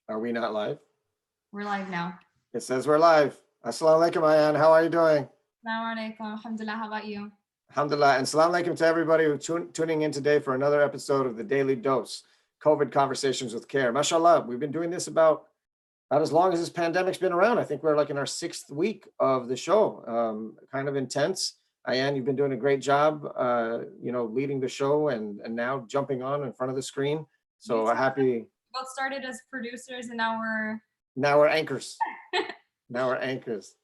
Are we not live? We're live now. It says we're live. Assalamu alaikum, Ayan. How are you doing? Assalamu alaikum. Alhamdulillah. How about you? Alhamdulillah. And salam alaikum to everybody who's tuning in today for another episode of the Daily Dose, COVID Conversations with Care. MashaAllah, we've been doing this about as long as this pandemic's been around. I think we're like in our 6th week of the show. Kind of intense. Ayan, you've been doing a great job, leading the show and now jumping on in front of the screen. So happy. Both started as producers and now we're anchors. Now we're anchors.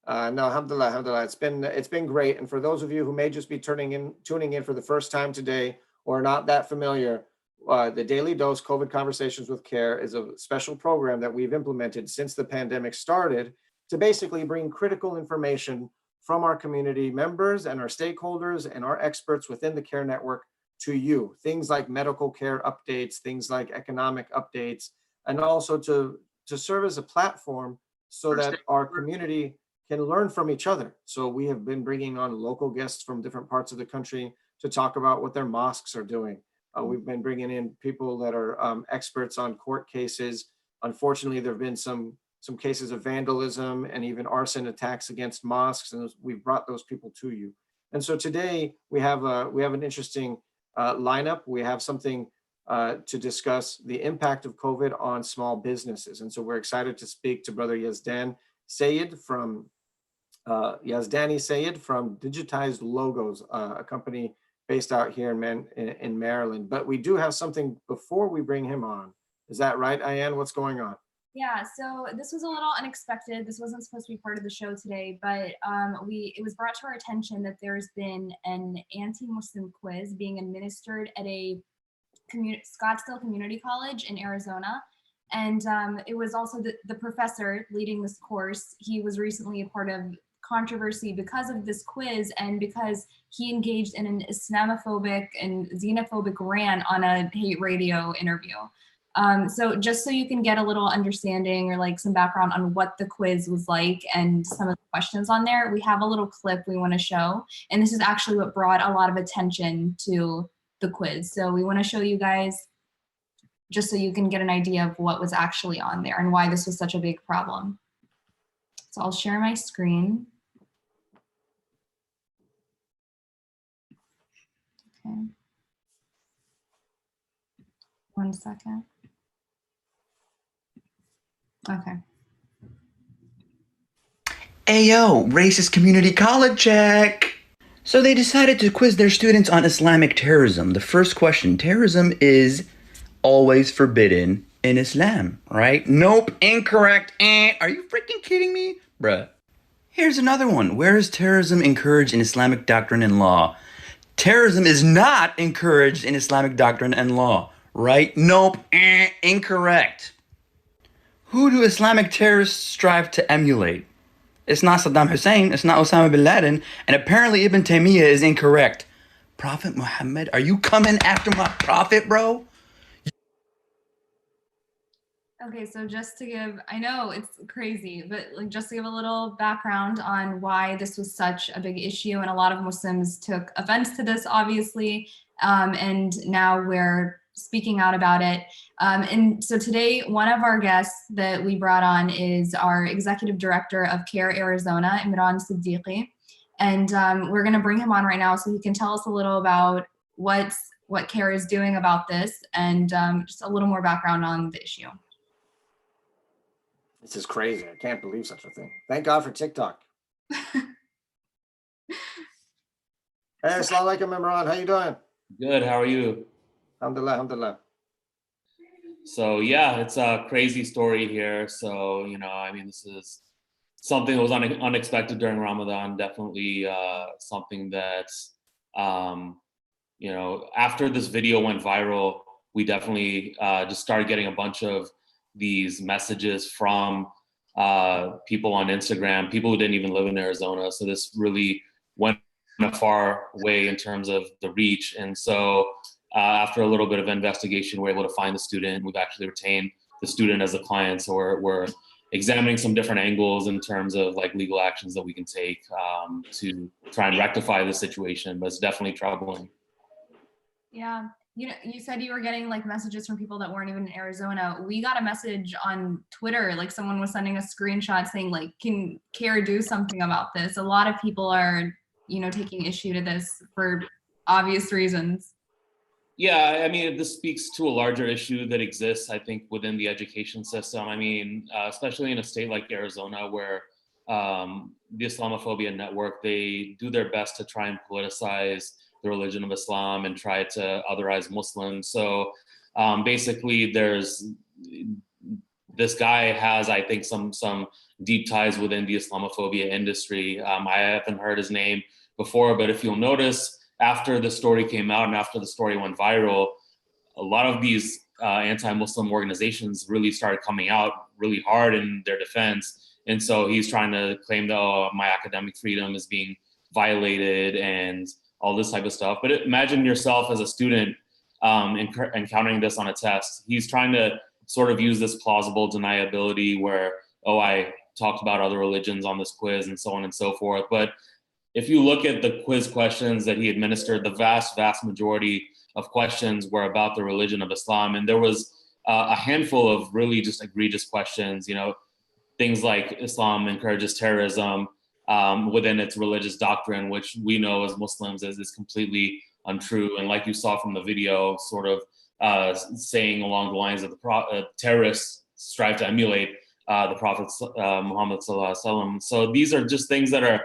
No, alhamdulillah. It's been great. And for those of you who may just be tuning in for the first time today or not that familiar, the Daily Dose COVID Conversations with Care is a special program that we've implemented since the pandemic started to basically bring critical information from our community members and our stakeholders and our experts within the care network to you. Things like medical care updates, things like economic updates, and also to serve as a platform so that our community can learn from each other. So we have been bringing on local guests from different parts of the country to talk about what their mosques are doing. We've been bringing in people that are experts on court cases. Unfortunately, there have been some cases of vandalism and even arson attacks against mosques, and we've brought those people to you. And so today we have an interesting lineup. We have something to discuss the impact of COVID on small businesses. And so we're excited to speak to Brother Yazdani Sayed from Digitized Logos, a company based out here in Maryland. But we do have something before we bring him on. Is that right, Ayan? What's going on? Yeah, so this was a little unexpected. This wasn't supposed to be part of the show today, but it was brought to our attention that there's been an anti-Muslim quiz being administered at a Scottsdale Community College in Arizona. And it was also the professor leading this course. He was recently a part of controversy because of this quiz and because he engaged in an Islamophobic and xenophobic rant on a hate radio interview. So just so you can get a little understanding or like some background on what the quiz was like and some of the questions on there, we have a little clip we want to show. And this is actually what brought a lot of attention to the quiz. So we want to show you guys just so you can get an idea of what was actually on there and why this was such a big problem. So I'll share my screen. Okay. 1 second. Okay. Ayo, racist community college check. So they decided to quiz their students on Islamic terrorism. The first question, terrorism is always forbidden in Islam, right? Nope, incorrect. Are you freaking kidding me? Bruh. Here's another one. Where is terrorism encouraged in Islamic doctrine and law? Terrorism is not encouraged in Islamic doctrine and law, right? Nope, incorrect. Who do Islamic terrorists strive to emulate? It's not Saddam Hussein, it's not Osama bin Laden, and apparently Ibn Taymiyyah is incorrect. Prophet Muhammad, are you coming after my prophet, bro? Okay, so just to give, I know it's crazy, but like just to give a little background on why this was such a big issue, and a lot of Muslims took offense to this, obviously, and now we're speaking out about it. And so today, one of our guests that we brought on is our Executive Director of CARE Arizona, Imran Siddiqui. And we're gonna bring him on right now so he can tell us a little about what CARE is doing about this and just a little more background on the issue. This is crazy. I can't believe such a thing. Thank God for TikTok. Hey, assalamu alaikum, Imran. How you doing? Good. How are you? Alhamdulillah, alhamdulillah. So yeah, it's a crazy story here. So, this is something that was unexpected during Ramadan. Definitely something that, after this video went viral, we definitely just started getting a bunch of these messages from people on Instagram, people who didn't even live in Arizona. So this really went a far way in terms of the reach. And so after a little bit of investigation, we're able to find the student. We've actually retained the student as a client. So we're examining some different angles in terms of like legal actions that we can take to try and rectify the situation, but it's definitely troubling. Yeah. You know, you said you were getting like messages from people that weren't even in Arizona. We got a message on Twitter, like someone was sending a screenshot saying like, can CARE do something about this? A lot of people are, you know, taking issue to this for obvious reasons. Yeah, I mean, this speaks to a larger issue that exists, I think, within the education system. I mean, especially in a state like Arizona, where the Islamophobia network, they do their best to try and politicize the religion of Islam and try to otherize Muslims. So basically, there's this guy has, I think, some deep ties within the Islamophobia industry. I haven't heard his name before, but if you'll notice, after the story came out and after the story went viral, a lot of these anti-Muslim organizations really started coming out really hard in their defense. And so he's trying to claim that, oh, my academic freedom is being violated and all this type of stuff. But imagine yourself as a student encountering this on a test. He's trying to sort of use this plausible deniability where, oh, I talked about other religions on this quiz and so on and so forth. But if you look at the quiz questions that he administered, the vast majority of questions were about the religion of Islam. And there was a handful of really just egregious questions, you know, things like Islam encourages terrorism within its religious doctrine, which we know as Muslims is completely untrue. And like you saw from the video, sort of saying along the lines of the terrorists strive to emulate the Prophet Muhammad Sallallahu Alaihi Wasallam. So these are just things that are,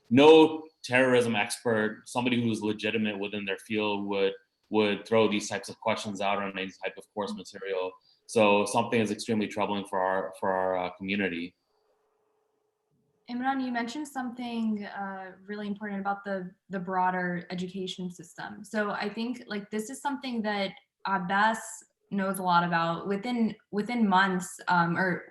no terrorism expert, somebody who's legitimate within their field would throw these types of questions out on any type of course material. So something is extremely troubling for our community. Imran, you mentioned something really important about the broader education system. So I think like this is something that Abbas knows a lot about. Within months, or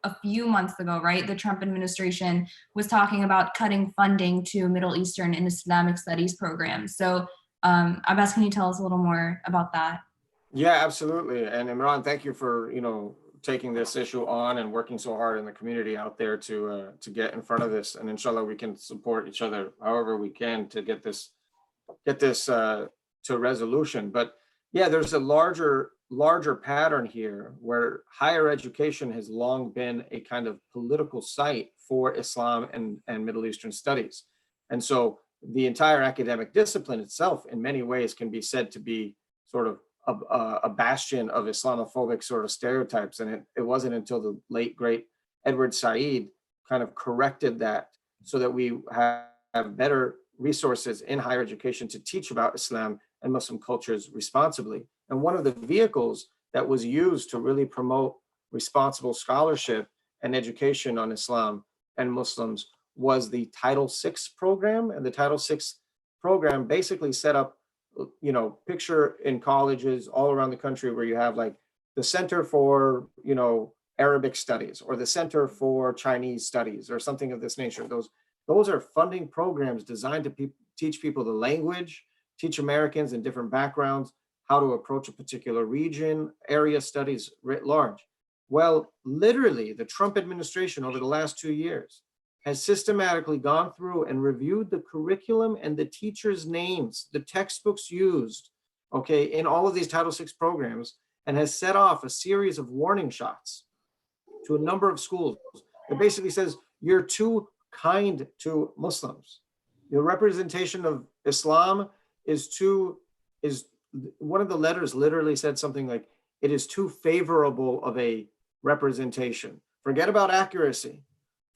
a few months ago, right, the Trump administration was talking about cutting funding to Middle Eastern and Islamic studies programs. So Abbas, can you tell us a little more about that? Yeah, absolutely. And Imran, thank you for, you know, taking this issue on and working so hard in the community out there to get in front of this. And inshallah, we can support each other however we can to get this to resolution. But yeah, there's a larger pattern here where higher education has long been a kind of political site for Islam and Middle Eastern studies. And so the entire academic discipline itself in many ways can be said to be sort of a bastion of Islamophobic sort of stereotypes. And it wasn't until the late, great Edward Said kind of corrected that so that we have better resources in higher education to teach about Islam and Muslim cultures responsibly. And one of the vehicles that was used to really promote responsible scholarship and education on Islam and Muslims was the Title VI program. And the Title VI program basically set up, you know, picture in colleges all around the country where you have like the Center for, you know, Arabic Studies or the Center for Chinese Studies or something of this nature. Those are funding programs designed to teach people the language, teach Americans in different backgrounds how to approach a particular region, area studies writ large. Well, literally, the Trump administration over the last 2 years has systematically gone through and reviewed the curriculum and the teachers' names, the textbooks used, okay, in all of these Title VI programs, and has set off a series of warning shots to a number of schools. It basically says, you're too kind to Muslims. The representation of Islam is one of the letters literally said something like, it is too favorable of a representation. Forget about accuracy.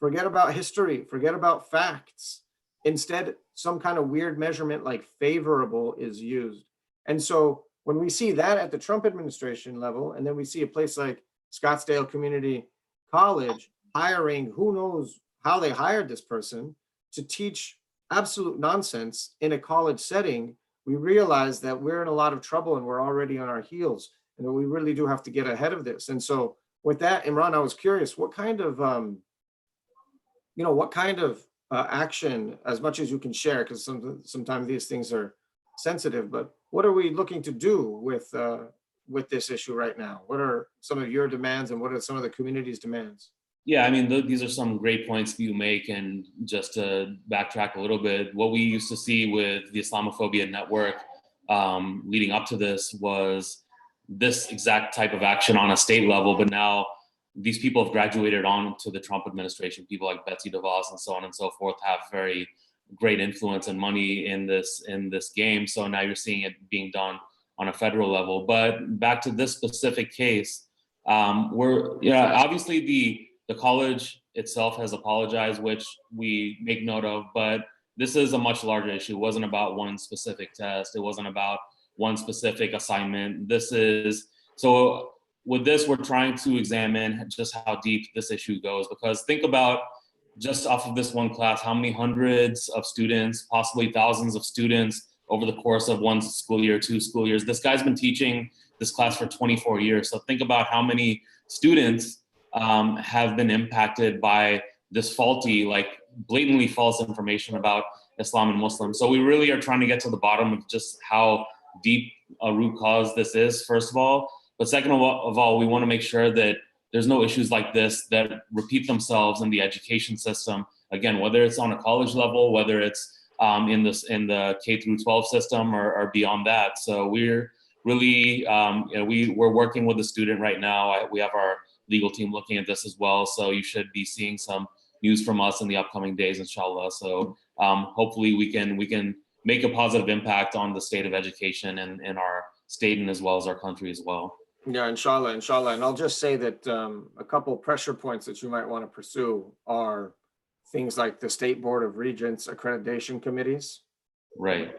Forget about history, forget about facts. Instead, some kind of weird measurement like favorable is used. And so when we see that at the Trump administration level, and then we see a place like Scottsdale Community College hiring, who knows how they hired this person to teach absolute nonsense in a college setting, we realize that we're in a lot of trouble and we're already on our heels and that we really do have to get ahead of this. And so with that, Imran, I was curious, what kind of action, as much as you can share, because sometimes these things are sensitive, but what are we looking to do with this issue right now? What are some of your demands and what are some of the community's demands? Yeah, I mean, these are some great points that you make. And just to backtrack a little bit, what we used to see with the Islamophobia network leading up to this was this exact type of action on a state level, but now these people have graduated on to the Trump administration. People like Betsy DeVos and so on and so forth have very great influence and money in this game. So now you're seeing it being done on a federal level. But back to this specific case, obviously the college itself has apologized, which we make note of, but this is a much larger issue. It wasn't about one specific test. It wasn't about one specific assignment. So with this, we're trying to examine just how deep this issue goes, because think about just off of this one class, how many hundreds of students, possibly thousands of students over the course of one school year, 2 school years. This guy's been teaching this class for 24 years. So think about how many students have been impacted by this faulty, like blatantly false information about Islam and Muslims. So we really are trying to get to the bottom of just how deep a root cause this is, first of all. But second of all, we want to make sure that there's no issues like this that repeat themselves in the education system. Again, whether it's on a college level, whether it's in the K through 12 system or beyond that. So we're really, we're working with the student right now. We have our legal team looking at this as well. So you should be seeing some news from us in the upcoming days, inshallah. So hopefully we can make a positive impact on the state of education in our state and as well as our country as well. Yeah, inshallah. And I'll just say that a couple pressure points that you might want to pursue are things like the State Board of Regents accreditation committees. Right.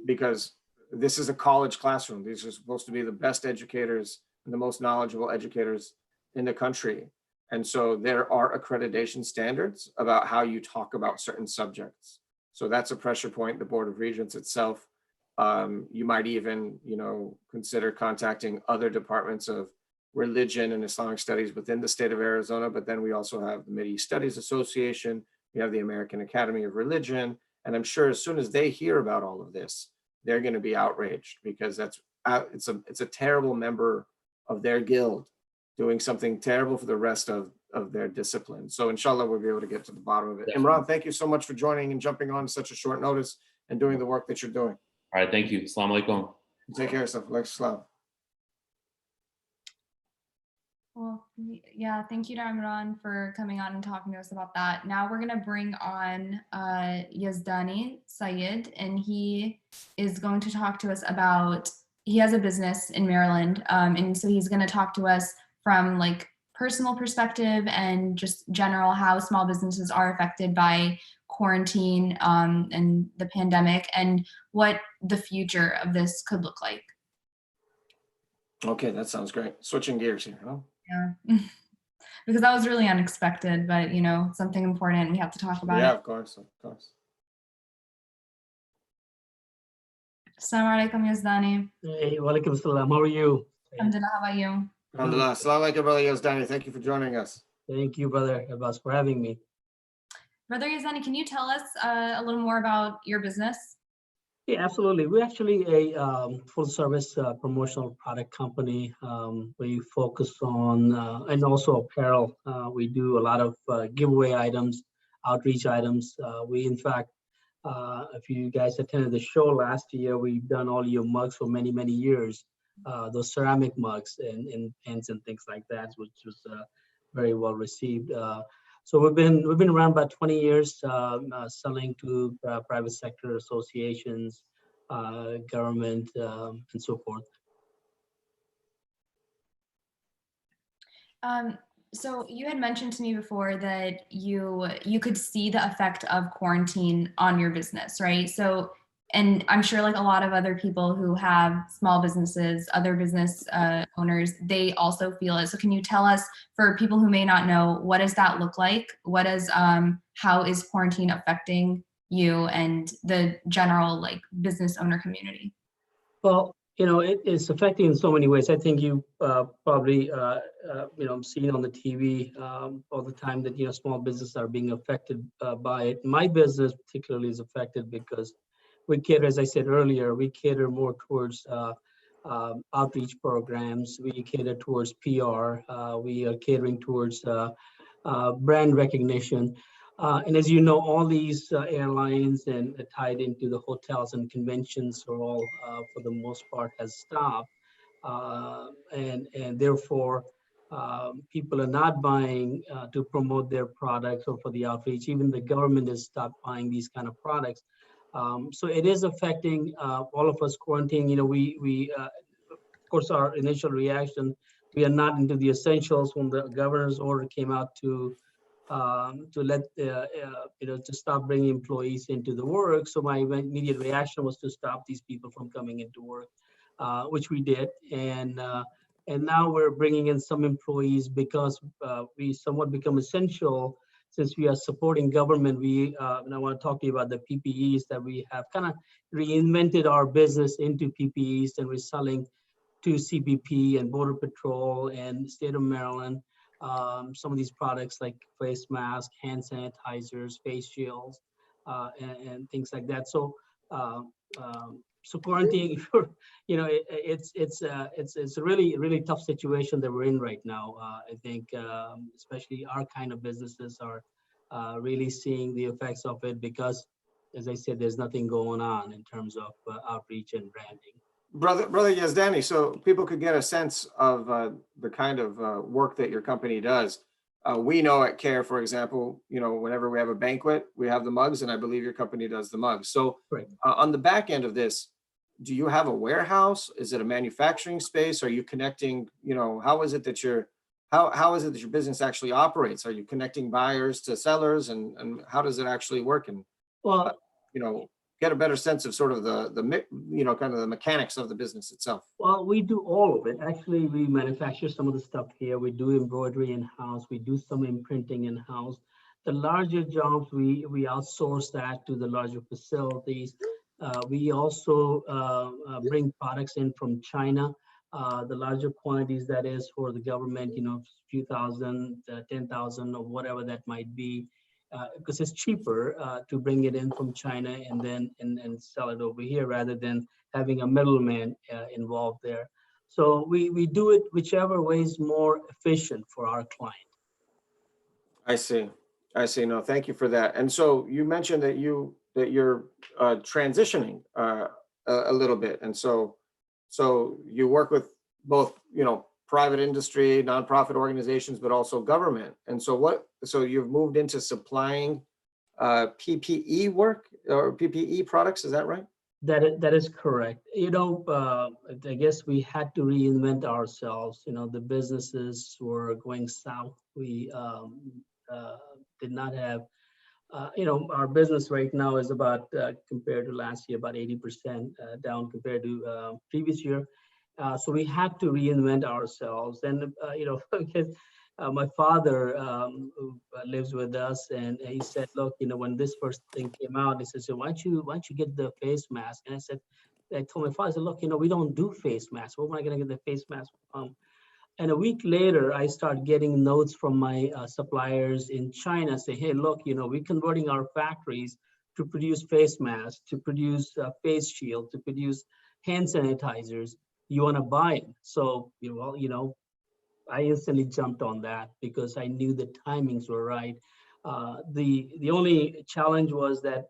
Because this is a college classroom. These are supposed to be the best educators and the most knowledgeable educators in the country. And so there are accreditation standards about how you talk about certain subjects. So that's a pressure point. The Board of Regents itself. You might even, consider contacting other departments of religion and Islamic studies within the state of Arizona. But then we also have the Mideast Studies Association. We have the American Academy of Religion. And I'm sure as soon as they hear about all of this, they're going to be outraged, because it's a terrible member of their guild doing something terrible for the rest of their discipline. So inshallah, we'll be able to get to the bottom of it. Definitely. Imran, thank you so much for joining and jumping on such a short notice and doing the work that you're doing. All right, thank you. Assalamu alaikum. Take care of yourself. Alaikum salam. Well, yeah, thank you to Imran for coming on and talking to us about that. Now we're going to bring on Yazdani Syed, and he is going to talk to us about, he has a business in Maryland, and so he's going to talk to us from like personal perspective and just general how small businesses are affected by quarantine and the pandemic, and what the future of this could look like. Okay, that sounds great. Switching gears here, huh? Yeah, because that was really unexpected, but something important we have to talk about. Yeah, it. of course. Assalamu alaikum, Yazdani. Hey, walaikum salam. How are you? Alhamdulillah, how about you? Alhamdulillah. Assalamu alaikum, brother Yazdani. Thank you for joining us. Thank you, brother Abbas, for having me. Brother Yazdani, can you tell us a little more about your business? Yeah, absolutely. We're actually a full-service promotional product company. We focus on, and also apparel. We do a lot of giveaway items, outreach items. We, in fact, if you guys attended the show last year, we've done all your mugs for many, many years. Those ceramic mugs and pens and things like that, which was very well received. So we've been around about 20 years, selling to private sector associations, government, and so forth. So you had mentioned to me before that you could see the effect of quarantine on your business, right? So, and I'm sure like a lot of other people who have small businesses, other business owners, they also feel it. So can you tell us, for people who may not know, what does that look like? How is quarantine affecting you and the general like business owner community? Well, it's affecting in so many ways. I think you probably, seen on the TV all the time that, small businesses are being affected by it. My business particularly is affected because we cater, as I said earlier, we cater more towards outreach programs. We cater towards PR. We are catering towards brand recognition. And as you know, all these airlines and tied into the hotels and conventions are all, for the most part, has stopped. And therefore, people are not buying to promote their products or for the outreach. Even the government has stopped buying these kind of products. So it is affecting all of us quarantining. You know, of course, our initial reaction, we are not into the essentials when the governor's order came out to let to stop bringing employees into the work. So my immediate reaction was to stop these people from coming into work, which we did. And now we're bringing in some employees because we somewhat become essential since we are supporting government. And I want to talk to you about the PPEs that we have kind of reinvented our business into PPEs, and we're selling to CBP and Border Patrol and State of Maryland. Some of these products like face masks, hand sanitizers, face shields, and things like that. So, so quarantine, it's a really tough situation that we're in right now. I think, especially our kind of businesses are really seeing the effects of it because, as I said, there's nothing going on in terms of outreach and branding. Brother Yazdani, so people could get a sense of the kind of work that your company does. We know at CARE, for example, whenever we have a banquet, we have the mugs, and I believe your company does the mugs. So Right. On the back end of this, do you have a warehouse? Is it a manufacturing space? Are you connecting, how is it that your business actually operates? Are you connecting buyers to sellers, and how does it actually work? And, Well, get a better sense of sort of kind of the mechanics of the business itself. Well, we do all of it. Actually, we manufacture some of the stuff here. We do embroidery in-house. We do some imprinting in-house. The larger jobs, we outsource that to the larger facilities. We also bring products in from China. The larger quantities, that is for the government, a few thousand, 10,000 or whatever that might be. Because it's cheaper to bring it in from China and then and sell it over here rather than having a middleman involved there. So we do it whichever way is more efficient for our client. I see. No, thank you for that. And so you mentioned that you're transitioning a little bit, and so you work with both private industry, nonprofit organizations, but also government. And so you've moved into supplying PPE work or PPE products. Is that right? That is correct. I guess we had to reinvent ourselves. The businesses were going south. We did not have, our business right now is about, compared to last year, about 80% down compared to previous year. So we had to reinvent ourselves. And, because my father who lives with us, and he said, look, when this first thing came out, he said, so why don't you get the face mask? And I told my father, I said, look, we don't do face masks. Where am I going to get the face mask from? And a week later, I started getting notes from my suppliers in China say, hey, look, we're converting our factories to produce face masks, to produce face shields, to produce hand sanitizers. You want to buy it? So, I instantly jumped on that because I knew the timings were right. The only challenge was that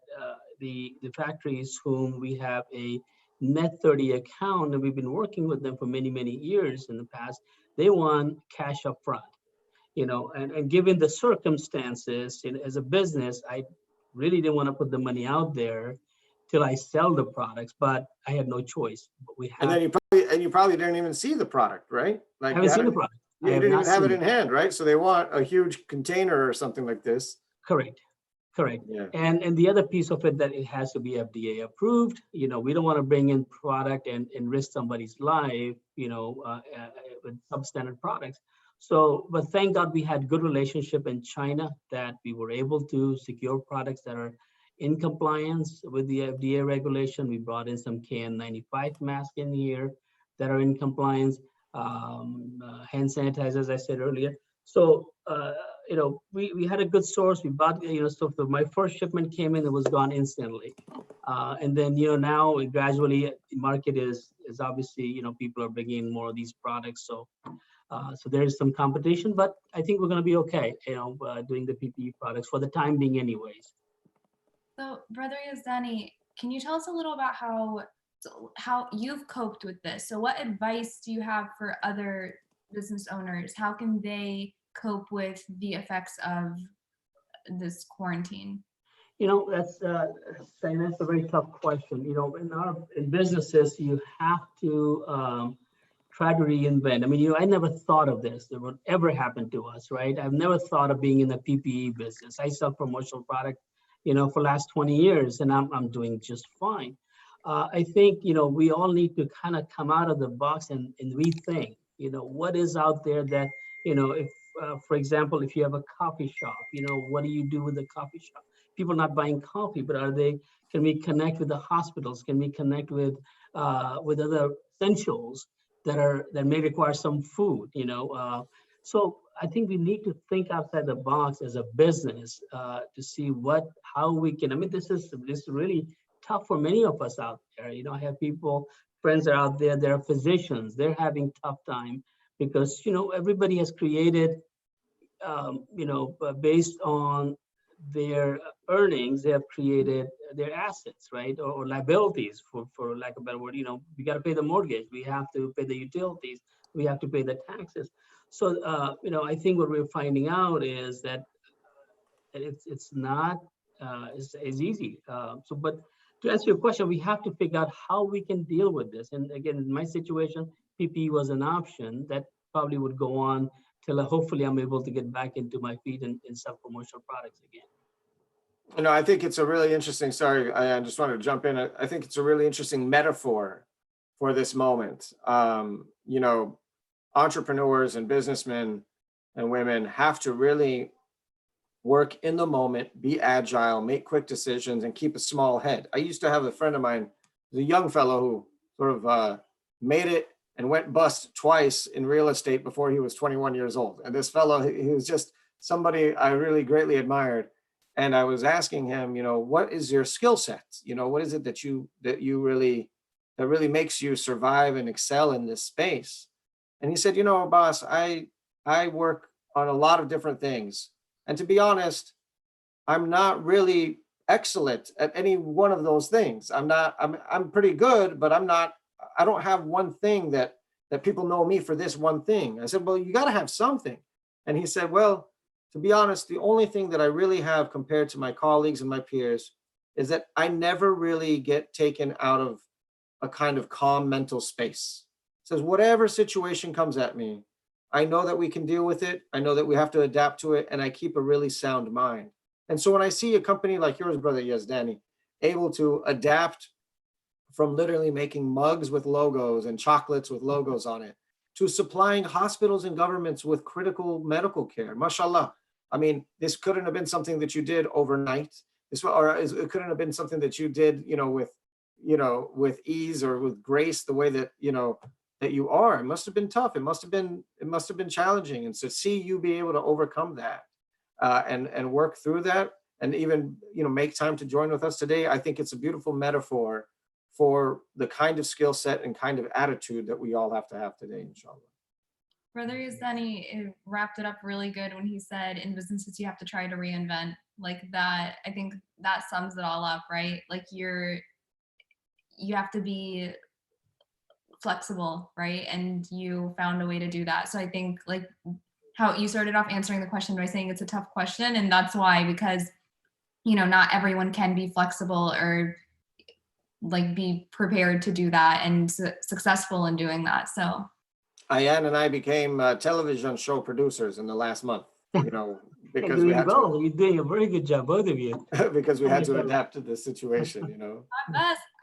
the factories whom we have a net 30 account, and we've been working with them for many, many years in the past, they want cash up front, and given the circumstances as a business, I really didn't want to put the money out there till I sell the products, but I had no choice. But we have, and you probably didn't even see the product, right? Like I haven't seen the product. You didn't even have it in hand, right? So they want a huge container or something like this. Correct. Yeah. And the other piece of it, that it has to be FDA approved. We don't want to bring in product and risk somebody's life, with substandard products. So, but thank God we had good relationship in China that we were able to secure products that are in compliance with the FDA regulation. We brought in some KN95 masks in here that are in compliance. Hand sanitizer, as I said earlier. So, we had a good source. We bought, so my first shipment came in, it was gone instantly. And then, now gradually the market is obviously, people are bringing in more of these products. So So there is some competition, but I think we're going to be okay, doing the PPE products for the time being anyways. So, Brother Yazdani, can you tell us a little about how you've coped with this? So what advice do you have for other business owners? How can they cope with the effects of this quarantine? That's a very tough question. In businesses, you have to try to reinvent. I mean, I never thought of this. That would ever happen to us, right? I've never thought of being in the PPE business. I sell promotional product, for last 20 years, and I'm doing just fine. I think, we all need to kind of come out of the box and rethink, what is out there that, if, for example, if you have a coffee shop, what do you do with the coffee shop? People not buying coffee, but can we connect with the hospitals? Can we connect with other essentials that may require some food, so I think we need to think outside the box as a business to see how we can. I mean, this is really tough for many of us out there. I have friends are out there. They're physicians. They're having tough time because everybody has created, based on their earnings, they have created their assets, right, or liabilities, for lack of a better word. We got to pay the mortgage. We have to pay the utilities. We have to pay the taxes. So, I think what we're finding out is that it's not as easy. But to answer your question, we have to figure out how we can deal with this. And again, in my situation, PPE was an option that probably would go on till hopefully I'm able to get back into my feet and sell promotional products again. I think it's a really interesting, sorry, I just wanted to jump in. I think it's a really interesting metaphor for this moment. Entrepreneurs and businessmen and women have to really work in the moment, be agile, make quick decisions, and keep a small head. I used to have a friend of mine, the young fellow who sort of made it and went bust twice in real estate before he was 21 years old. And this fellow, he was just somebody I really greatly admired. And I was asking him, what is your skill set? What is it that really makes you survive and excel in this space? And he said, boss, I work on a lot of different things. And to be honest, I'm not really excellent at any one of those things. I'm pretty good, but I don't have one thing that people know me for this one thing. I said, well, you got to have something. And he said, well, to be honest, the only thing that I really have compared to my colleagues and my peers is that I never really get taken out of a kind of calm mental space. Says whatever situation comes at me, I know that we can deal with it. I know that we have to adapt to it, and I keep a really sound mind. And so when I see a company like yours, Brother Yazdani, able to adapt from literally making mugs with logos and chocolates with logos on it, to supplying hospitals and governments with critical medical care, mashallah. I mean, this couldn't have been something that you did overnight. It couldn't have been something that you did, with ease or with grace, the way that, that you are. It must have been tough. It must have been challenging. And so see you be able to overcome that and work through that, and even, make time to join with us today. I think it's a beautiful metaphor for the kind of skill set and kind of attitude that we all have to have today, inshallah. Brother Yazdani wrapped it up really good when he said, in businesses, you have to try to reinvent. Like that, I think that sums it all up, right? Like you have to be flexible, right? And you found a way to do that. So I think like how you started off answering the question by saying it's a tough question. And that's why, because, not everyone can be flexible or like be prepared to do that and successful in doing that. So Ayan and I became television show producers in the last month, because we had to. You're doing a very good job, both of you. because we had to adapt to the situation,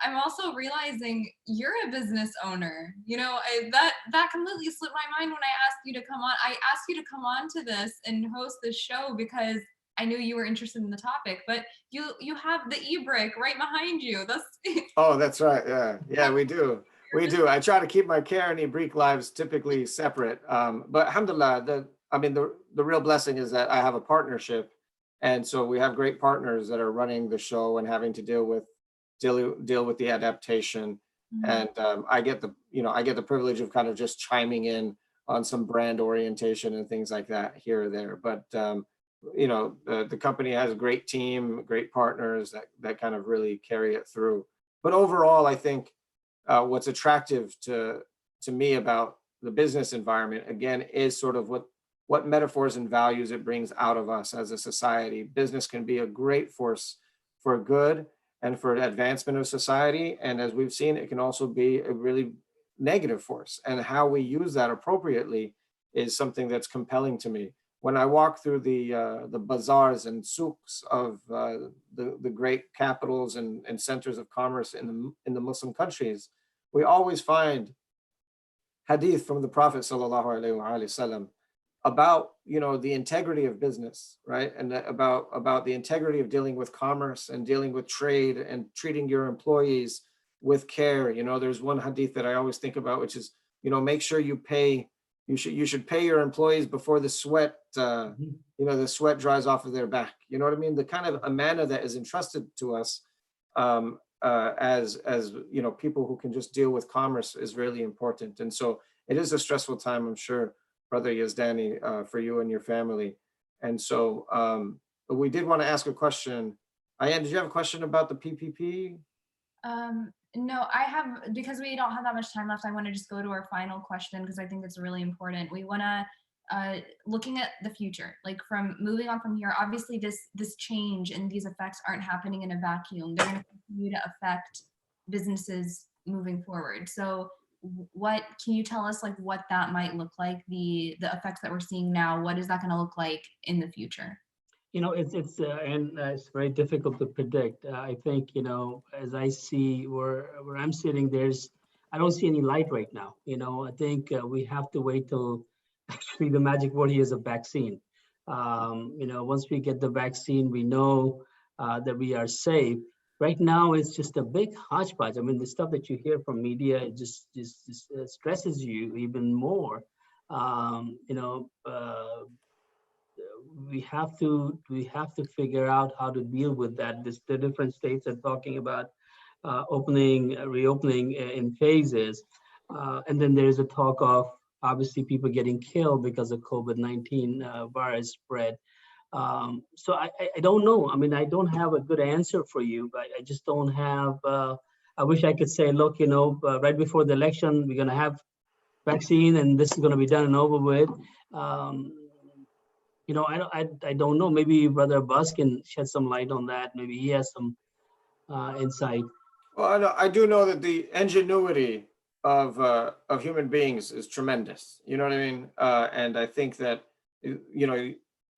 I'm also realizing you're a business owner. That completely slipped my mind when I asked you to come on. I asked you to come on to this and host this show because I knew you were interested in the topic, but you have the e-brick right behind you. Oh, that's right. Yeah, we do. I try to keep my care and e-brick lives typically separate. But alhamdulillah, the real blessing is that I have a partnership. And so we have great partners that are running the show and having to deal with the adaptation. Mm-hmm. And I get the privilege of kind of just chiming in on some brand orientation and things like that here or there. But you know, the company has a great team, great partners that kind of really carry it through. But overall, I think what's attractive to me about the business environment, again, is sort of what metaphors and values it brings out of us as a society. Business can be a great force for good and for advancement of society. And as we've seen, it can also be a really negative force. And how we use that appropriately is something that's compelling to me. When I walk through the bazaars and souks of the great capitals and centers of commerce in the Muslim countries, we always find hadith from the Prophet sallallahu alaihi wasallam about, you know, the integrity of business, right? And about the integrity of dealing with commerce and dealing with trade and treating your employees with care. You know, there's one hadith that I always think about, which is, you know, make sure you should pay your employees before the sweat, you know, the sweat dries off of their back. You know what I mean? The kind of amana that is entrusted to us as you know, people who can just deal with commerce is really important. And so it is a stressful time, I'm sure, Brother Yazdani, for you and your family. And so we did want to ask a question. Ayan, did you have a question about the PPP? No, I have, because we don't have that much time left, I want to just go to our final question because I think it's really important. We want to, looking at the future, like from moving on from here, obviously this change and these effects aren't happening in a vacuum. They're going to continue to affect businesses moving forward. So what can you tell us, like what that might look like, the effects that we're seeing now? What is that going to look like in the future? You know, it's very difficult to predict. I think, you know, as I see where I'm sitting, I don't see any light right now. You know, I think we have to wait till actually the magic word here is a vaccine. You know, once we get the vaccine, we know that we are safe. Right now, it's just a big hodgepodge. I mean, the stuff that you hear from media, it just stresses you even more. You know, we have to figure out how to deal with that. The different states are talking about reopening in phases, and then there's a talk of obviously people getting killed because of COVID-19 virus spread. So I don't know. I mean, I don't have a good answer for you, but I just don't have. I wish I could say, look, you know, right before the election, we're going to have vaccine and this is going to be done and over with. You know, I don't know. Maybe Brother Abbas can shed some light on that. Maybe he has some insight. Well, I do know that the ingenuity of human beings is tremendous. You know what I mean? And I think that, you know,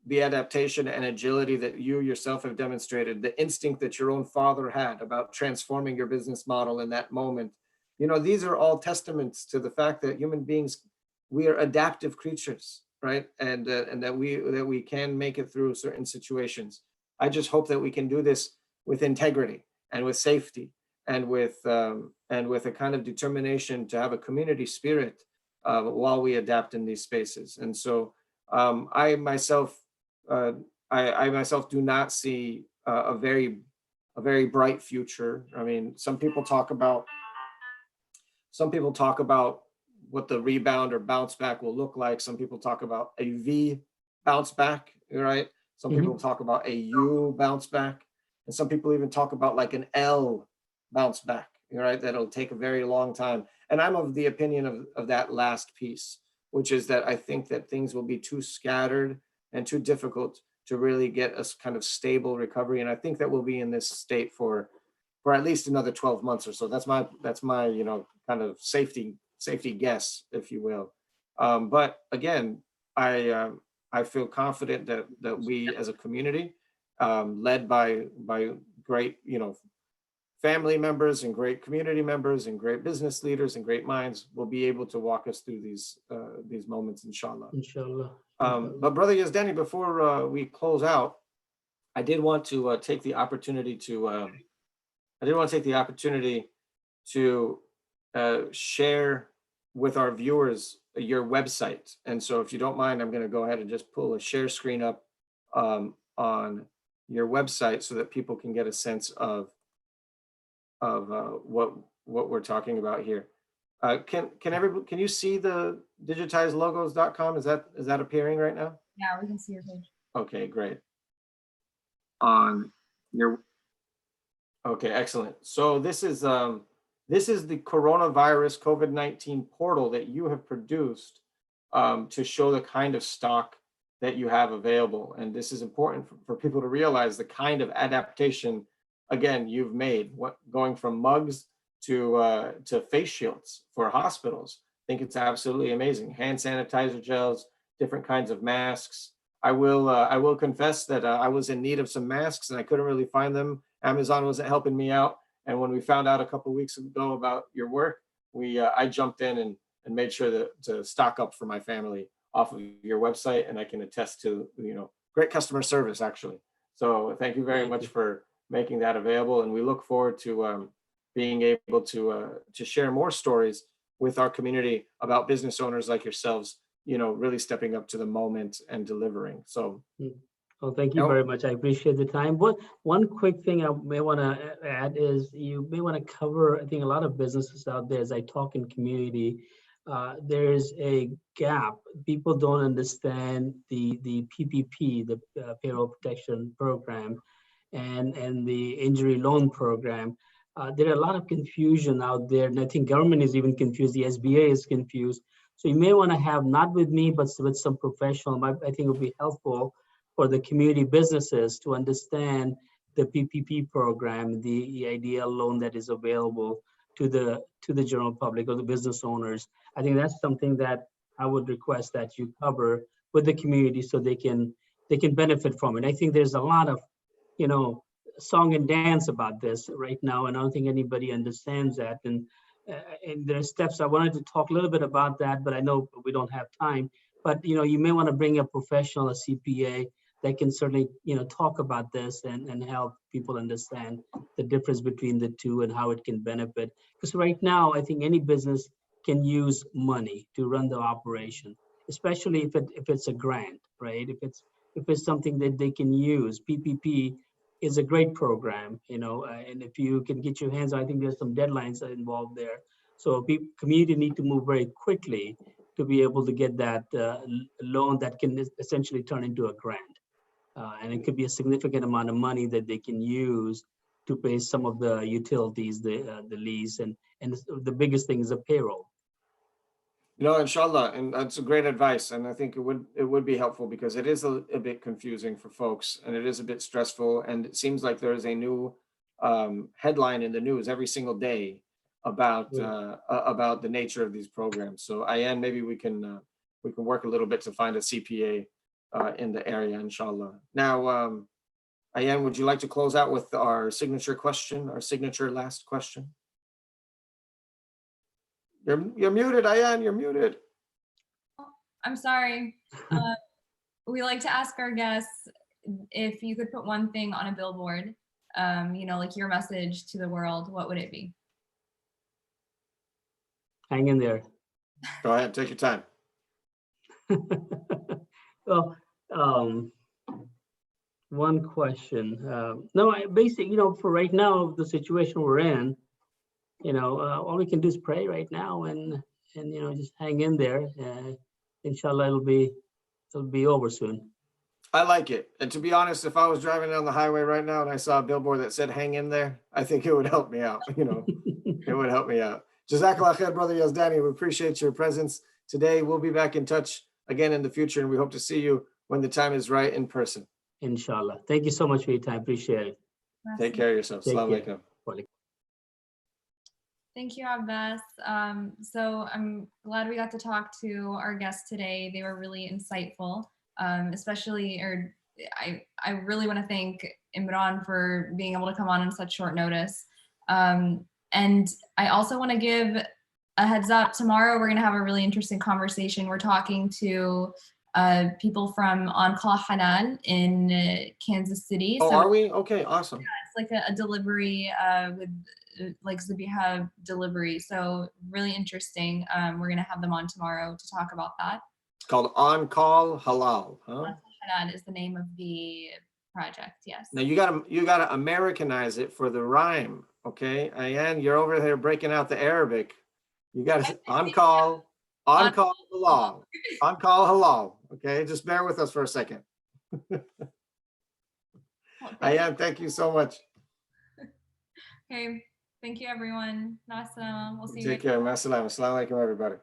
the adaptation and agility that you yourself have demonstrated, the instinct that your own father had about transforming your business model in that moment, you know, these are all testaments to the fact that human beings, we are adaptive creatures, right? And that we can make it through certain situations. I just hope that we can do this with integrity and with safety and with a kind of determination to have a community spirit while we adapt in these spaces. And so I myself do not see a very bright future. I mean, some people talk about what the rebound or bounce back will look like. Some people talk about a V bounce back, right? Some people talk about a U bounce back. And some people even talk about like an L bounce back, right? That'll take a very long time. And I'm of the opinion of that last piece, which is that I think that things will be too scattered and too difficult to really get a kind of stable recovery. And I think that we'll be in this state for at least another 12 months or so. That's my, you know, kind of safety guess, if you will. But again, I feel confident that we as a community, led by great, you know, family members and great community members and great business leaders and great minds, will be able to walk us through these moments, inshallah. Inshallah. But Brother Yazdani, before we close out, I did want to take the opportunity to share with our viewers your website. And so if you don't mind, I'm going to go ahead and just pull a share screen up on your website so that people can get a sense of what we're talking about here. Can you see the digitizedlogos.com? Is that appearing right now? Yeah, we can see your page. Okay, great. On your Okay, excellent. So this is the coronavirus COVID-19 portal that you have produced to show the kind of stock that you have available. And this is important for people to realize the kind of adaptation, again, you've made, going from mugs to face shields for hospitals. I think it's absolutely amazing. Hand sanitizer gels, different kinds of masks. I will confess that I was in need of some masks and I couldn't really find them. Amazon wasn't helping me out. And when we found out a couple of weeks ago about your work, I jumped in and made sure to stock up for my family off of your website. And I can attest to, great customer service, actually. So thank you very much for making that available. And we look forward to being able to share more stories with our community about business owners like yourselves, really stepping up to the moment and delivering. So. Well, thank you very much. I appreciate the time. One quick thing I may want to add is you may want to cover, I think a lot of businesses out there, as I talk in community, there's a gap. People don't understand the PPP, the Payroll Protection Program, and the Injury Loan Program. There are a lot of confusion out there, and I think government is even confused. The SBA is confused. So you may want to have, not with me, but with some professional, I think it would be helpful for the community businesses to understand the PPP program, the ideal loan that is available to the general public or the business owners. I think that's something that I would request that you cover with the community so they can benefit from it. I think there's a lot of, song and dance about this right now, and I don't think anybody understands that. And there are steps. I wanted to talk a little bit about that, but I know we don't have time. But you may want to bring a professional, a CPA, that can certainly talk about this and help people understand the difference between the two and how it can benefit. Because right now, I think any business can use money to run the operation, especially if it's a grant, right? If it's something that they can use. PPP is a great program, and if you can get your hands on, I think there's some deadlines involved there. So community need to move very quickly to be able to get that loan that can essentially turn into a grant. And it could be a significant amount of money that they can use to pay some of the utilities, the lease, and the biggest thing is the payroll. Inshallah, and that's a great advice. And I think it would be helpful because it is a bit confusing for folks and it is a bit stressful. And it seems like there is a new headline in the news every single day about the nature of these programs. So Ayan, maybe we can work a little bit to find a CPA in the area, inshallah. Now, Ayan, would you like to close out with our signature last question? You're muted, Ayan, you're muted. I'm sorry. We like to ask our guests if you could put one thing on a billboard, like your message to the world, what would it be? Hang in there. Go ahead, take your time. Well, one question. No, basically, for right now, the situation we're in, all we can do is pray right now and just hang in there. Inshallah, it'll be over soon. I like it. And to be honest, if I was driving down the highway right now and I saw a billboard that said hang in there, I think it would help me out. It would help me out. Jazakallah khair, Brother Yazdani. We appreciate your presence today. We'll be back in touch again in the future, and we hope to see you when the time is right in person. Inshallah. Thank you so much for your time. Appreciate it. Take care of yourself. Assalamu alaikum. Thank you, Abbas. So I'm glad we got to talk to our guests today. They were really insightful, I really want to thank Imran for being able to come on such short notice. And I also want to give a heads up. Tomorrow, we're going to have a really interesting conversation. We're talking to people from On Call Halal in Kansas City. Oh, so, are we? Okay, awesome. Yeah, it's like a delivery with like Zabiha delivery. So really interesting. We're going to have them on tomorrow to talk about that. It's called On Call Halal, huh? On Call Halal is the name of the project, yes. Now you gotta Americanize it for the rhyme, okay? Ayan, you're over there breaking out the Arabic. You got to on call, halal, on call halal. Okay, just bear with us for a second. Ayan, thank you so much. Okay, thank you everyone. Nasa, we'll see you Take care. Assalamu alaikum, everybody.